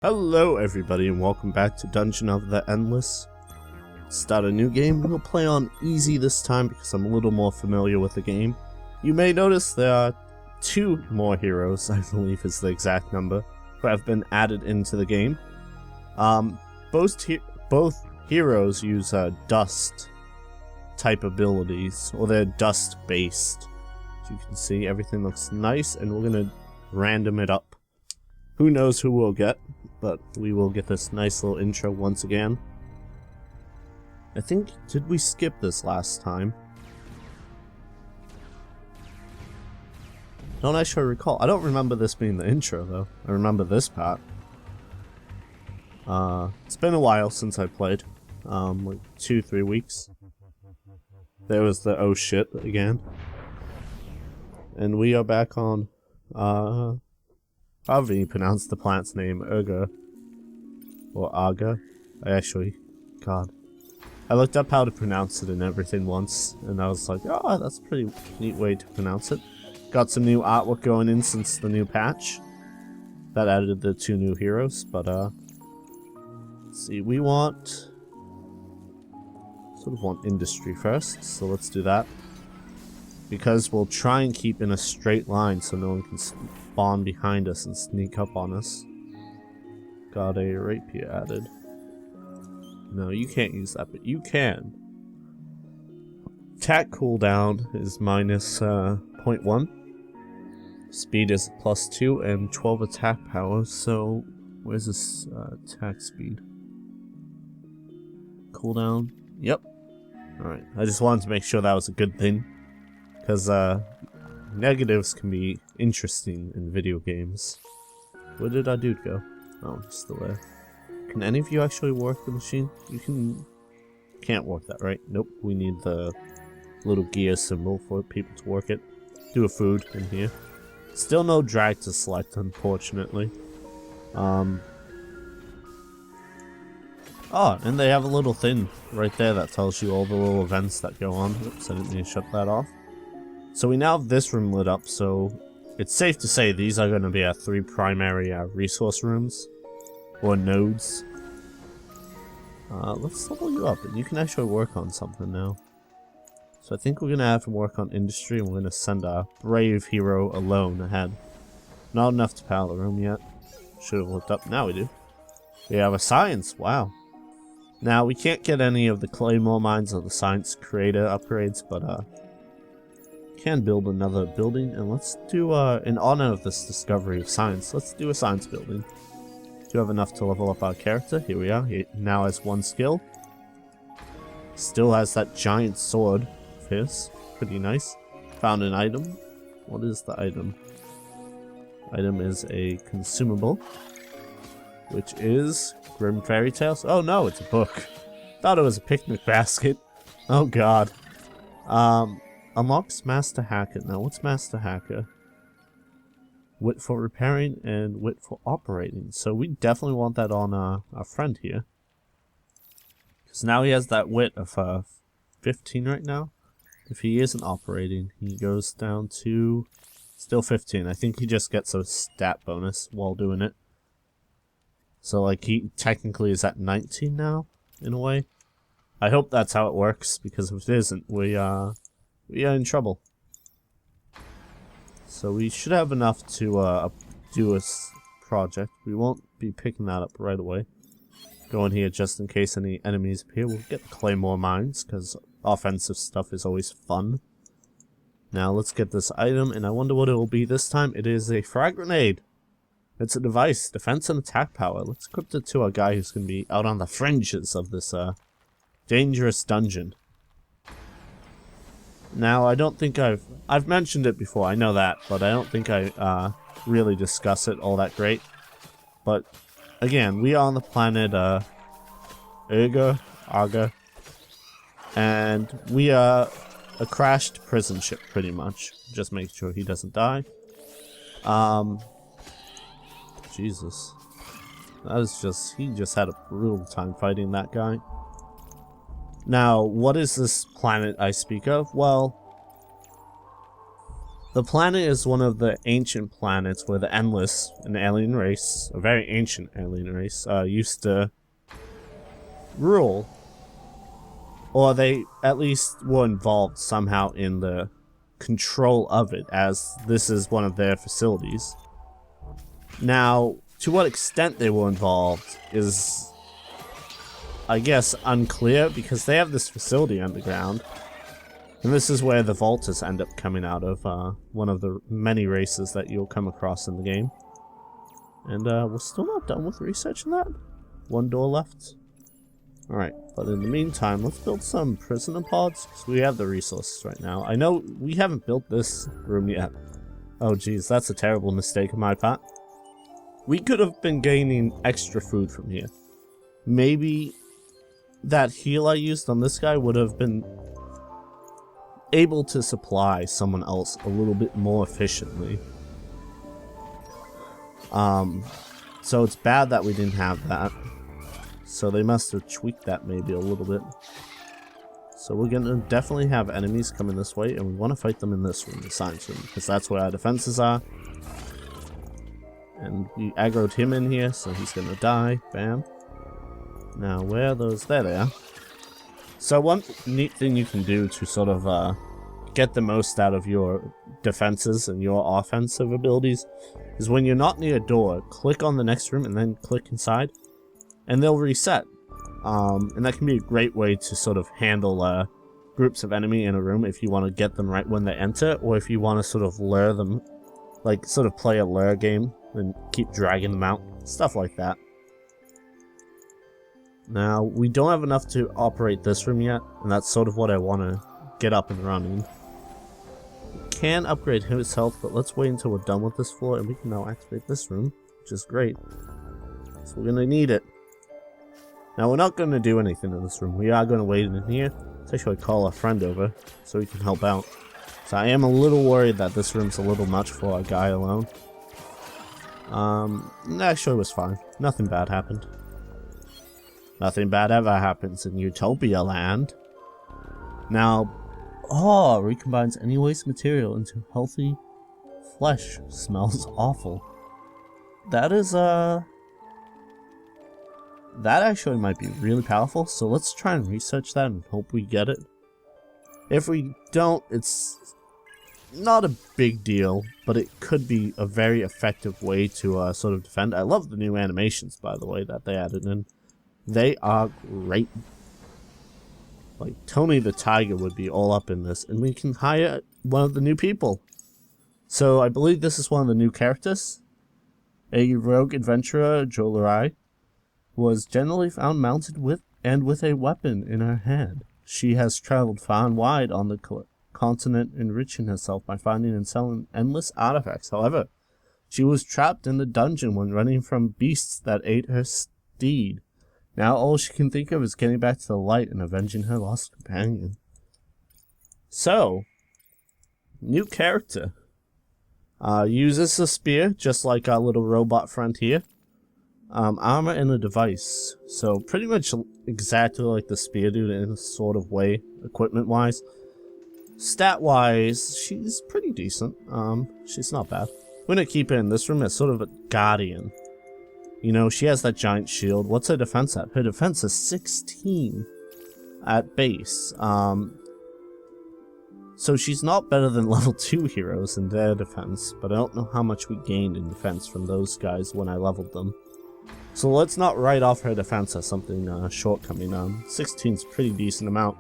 Hello everybody and welcome back to Dungeon of the Endless. Start a new game. We'll play on easy this time because I'm a little more familiar with the game. You may notice there are 2 more heroes, I believe is the exact number, who have been added into the game. Both heroes use dust type abilities, or they're dust based. As you can see, everything looks nice and we're gonna random it up. Who knows who we'll get, but we will get this nice little intro once again. I think, did we skip this last time? Don't actually recall. I don't remember this being the intro though. I remember this part. It's been a while since I played. Like 2-3 weeks. There was the oh shit again. And we are back on, however you pronounce the plant's name, Auriga. Or Auriga. God. I looked up how to pronounce it and everything once, and I was like, oh, that's a pretty neat way to pronounce it. Got some new artwork going in since the new patch. That added the 2 new heroes, but let's see, we want industry first, so let's do that. Because we'll try and keep in a straight line so no one can spawn behind us and sneak up on us. Got a rapier added. No, you can't use that, but you can. Attack cooldown is minus 0.1. Speed is +2 and 12 attack power, so where's this attack speed? Cooldown? Yep. Alright, I just wanted to make sure that was a good thing. Because negatives can be interesting in video games. Where did our dude go? Oh, he's still there. Can any of you actually work the machine? You can't work that, right? Nope, we need the little gear symbol for people to work it. Do a food in here. Still no drag to select, unfortunately. Oh, and they have a little thing right there that tells you all the little events that go on. Oops, I didn't mean to shut that off. So we now have this room lit up, so it's safe to say these are going to be our 3 primary resource rooms. Or nodes. Let's level you up, and you can actually work on something now. So I think we're going to have to work on industry, and we're going to send our brave hero alone ahead. Not enough to power the room yet. Should have looked up. Now we do. We have a science. Wow. Now, we can't get any of the claymore mines or the science creator upgrades, but can build another building, and let's do, in honor of this discovery of science, let's do a science building. Do have enough to level up our character. Here we are. He now has 1 skill. Still has that giant sword of his. Pretty nice. Found an item. What is the item? Item is a consumable, which is Grim Fairy Tales. Oh no, it's a book. Thought it was a picnic basket. Oh god. Unlocks Master Hacker. Now, what's Master Hacker? Wit for repairing and wit for operating. So we definitely want that on our friend here. Because now he has that wit of 15 right now. If he isn't operating, he goes down to still 15. I think he just gets a stat bonus while doing it. So like he technically is at 19 now, in a way. I hope that's how it works, because if it isn't, we are in trouble. So we should have enough to do a project. We won't be picking that up right away. Go in here just in case any enemies appear. We'll get the claymore mines, because offensive stuff is always fun. Now let's get this item, and I wonder what it will be this time. It is a frag grenade. It's a device, defense and attack power. Let's equip it to a guy who's going to be out on the fringes of this dangerous dungeon. Now, I don't think I've mentioned it before, I know that, but I don't think I really discuss it all that great. But, again, we are on the planet Auriga, and we are a crashed prison ship, pretty much. Just make sure he doesn't die. Jesus. That is just, he just had a brutal time fighting that guy. Now, what is this planet I speak of? Well, The planet is one of the ancient planets where the Endless, an alien race, a very ancient alien race, used to rule. Or they at least were involved somehow in the control of it, as this is one of their facilities. Now, to what extent they were involved is, I guess, unclear, because they have this facility underground. And this is where the Voltas end up coming out of, one of the many races that you'll come across in the game. And we're still not done with researching that. One door left. Alright, but in the meantime, let's build some prisoner pods, because we have the resources right now. I know we haven't built this room yet. Oh geez, that's a terrible mistake on my part. We could have been gaining extra food from here. Maybe that heal I used on this guy would have been able to supply someone else a little bit more efficiently. So it's bad that we didn't have that. So they must have tweaked that maybe a little bit. So we're gonna definitely have enemies coming this way, and we want to fight them in this room, the science room, because that's where our defenses are. And we aggroed him in here, so he's gonna die. Bam. Now, where are those? There they are. So one neat thing you can do to sort of get the most out of your defenses and your offensive abilities is when you're not near a door, click on the next room and then click inside, and they'll reset. And that can be a great way to sort of handle groups of enemy in a room if you want to get them right when they enter, or if you want to sort of lure them, like sort of play a lure game and keep dragging them out, stuff like that. Now, we don't have enough to operate this room yet, and that's sort of what I want to get up and running. We can upgrade his health, but let's wait until we're done with this floor, and we can now activate this room, which is great. So we're going to need it. Now, we're not going to do anything in this room. We are going to wait in here. Let's actually call a friend over so he can help out. So I am a little worried that this room's a little much for a guy alone. Actually, it was fine. Nothing bad happened. Nothing bad ever happens in Utopia Land. Now, recombines any waste material into healthy flesh. Smells awful. That is, that actually might be really powerful, so let's try and research that and hope we get it. If we don't, it's not a big deal, but it could be a very effective way to sort of defend. I love the new animations, by the way, that they added in. They are great. Like, Tony the Tiger would be all up in this, and we can hire one of the new people. So I believe this is one of the new characters. A rogue adventurer, Auriga, was generally found mounted with a weapon in her hand. She has traveled far and wide on the continent, enriching herself by finding and selling endless artifacts. However, she was trapped in the dungeon when running from beasts that ate her steed. Now all she can think of is getting back to the light and avenging her lost companion. So, new character. Uses a spear, just like our little robot friend here. Armor and a device. So pretty much exactly like the spear dude in a sort of way, equipment-wise. Stat-wise, she's pretty decent. She's not bad. We're gonna keep her in this room as sort of a guardian. You know, she has that giant shield. What's her defense at? Her defense is 16 at base. So she's not better than level 2 heroes in their defense, but I don't know how much we gained in defense from those guys when I leveled them. So let's not write off her defense as something shortcoming. 16 is a pretty decent amount.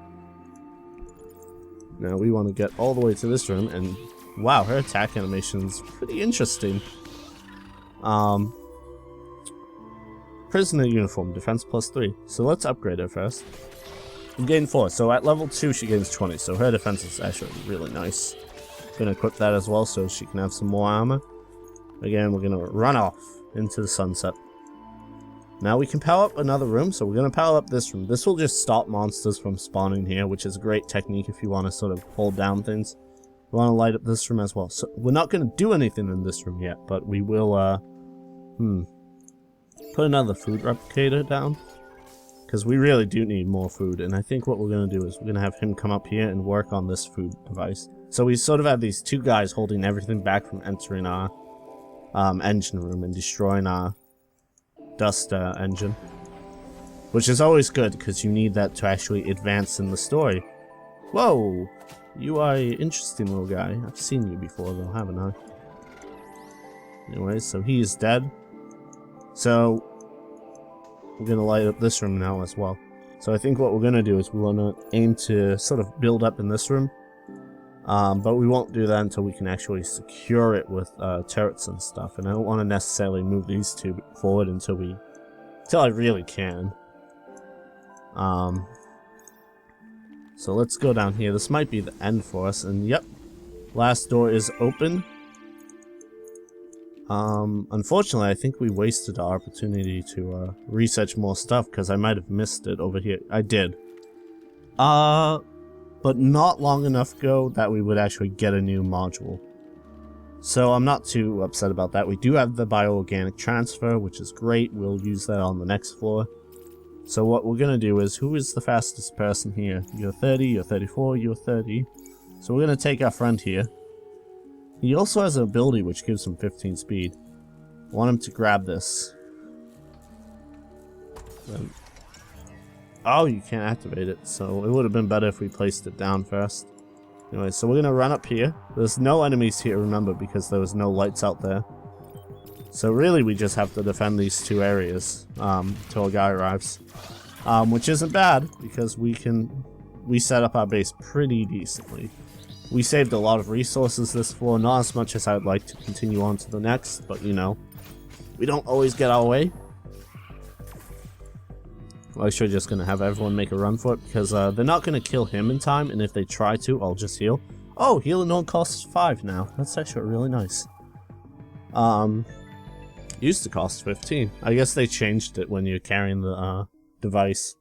Now we want to get all the way to this room, and wow, her attack animation is pretty interesting. Prisoner uniform, defense +3. So let's upgrade her first. We gain 4, so at level 2 she gains 20, so her defense is actually really nice. Gonna equip that as well so she can have some more armor. Again, we're gonna run off into the sunset. Now we can power up another room, so we're gonna power up this room. This will just stop monsters from spawning here, which is a great technique if you want to sort of hold down things. We want to light up this room as well. So we're not gonna do anything in this room yet, but we will, put another food replicator down. Because we really do need more food, and I think what we're going to do is we're going to have him come up here and work on this food device. So we sort of have these two guys holding everything back from entering our engine room and destroying our dust engine. Which is always good, because you need that to actually advance in the story. Whoa! You are an interesting little guy. I've seen you before though, haven't I? Anyway, so he is dead. So we're gonna light up this room now as well. So I think what we're gonna do is we wanna aim to sort of build up in this room. But we won't do that until we can actually secure it with turrets and stuff. And I don't want to necessarily move these two forward until I really can. So let's go down here. This might be the end for us. And yep, last door is open. Unfortunately, I think we wasted our opportunity to research more stuff because I might have missed it over here. I did. But not long enough ago that we would actually get a new module. So I'm not too upset about that. We do have the bioorganic transfer, which is great. We'll use that on the next floor. So what we're going to do is, who is the fastest person here? You're 30, you're 34, you're 30. So we're going to take our friend here. He also has an ability which gives him 15 speed. I want him to grab this. Oh, you can't activate it, so it would have been better if we placed it down first. Anyway, so we're going to run up here. There's no enemies here, remember, because there was no lights out there. So really we just have to defend these two areas till a guy arrives. Which isn't bad, because we set up our base pretty decently. We saved a lot of resources this floor, not as much as I'd like to continue on to the next, but you know, we don't always get our way. I'm actually just going to have everyone make a run for it, because they're not going to kill him in time, and if they try to, I'll just heal. Oh, healing only costs 5 now. That's actually really nice. Used to cost 15. I guess they changed it when you're carrying the device.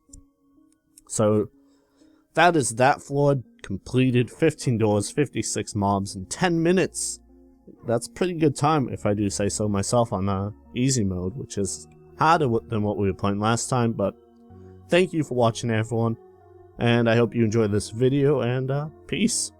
So, that is that floor completed. 15 doors, 56 mobs in 10 minutes. That's pretty good time, if I do say so myself, on easy mode, which is harder than what we were playing last time, but thank you for watching, everyone, and I hope you enjoyed this video, and peace.